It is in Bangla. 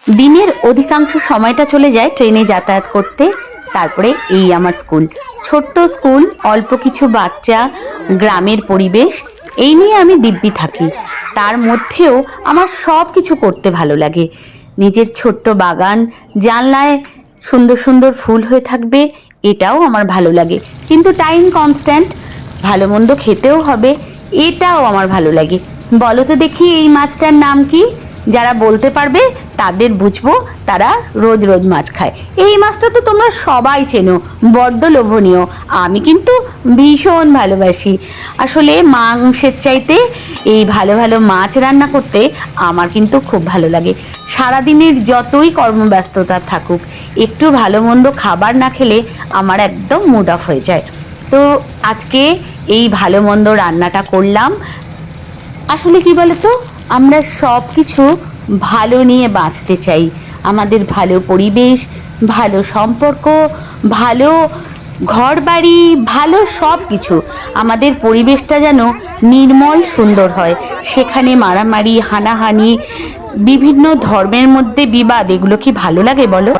দিনের অধিকাংশ সময়টা চলে যায় ট্রেনে যাতায়াত করতে। তারপরে এই আমার স্কুল, ছোট্ট স্কুল, অল্প কিছু বাচ্চা, গ্রামের পরিবেশ, এই নিয়ে আমি দিব্যি থাকি। তার মধ্যেও আমার সব কিছু করতে ভালো লাগে। নিজের ছোট্ট বাগান, জানলায় সুন্দর সুন্দর ফুল হয়ে থাকবে, এটাও আমার ভালো লাগে। কিন্তু টাইম কনস্ট্যান্ট, ভালো মন্দ খেতেও হবে, এটাও আমার ভালো লাগে। বলো তো দেখি এই মাছটার নাম কি? যারা বলতে পারবে তাদের বুঝবো তারা রোজ রোজ মাছ খায়। এই মাছটা তো তোমরা সবাই চেনো, বড্ড লোভনীয়। আমি কিন্তু ভীষণ ভালোবাসি। আসলে মাংসের চাইতে এই ভালো ভালো মাছ রান্না করতে আমার কিন্তু খুব ভালো লাগে। সারাদিনের যতই কর্মব্যস্ততা থাকুক, একটু ভালো মন্দ খাবার না খেলে আমার একদম মুড অফ হয়ে যায়। তো আজকে এই ভালো মন্দ রান্নাটা করলাম। আসলে কি বলতো, আমরা সব কিছু ভালো নিয়ে বাঁচতে চাই। আমাদের ভালো পরিবেশ, ভালো সম্পর্ক, ভালো ঘর বাড়ি, ভালো সব কিছু, আমাদের পরিবেশটা যেন নির্মল সুন্দর হয়। সেখানে মারামারি, হানাহানি, বিভিন্ন ধর্মের মধ্যে বিবাদ, এগুলো কি ভালো লাগে বলো?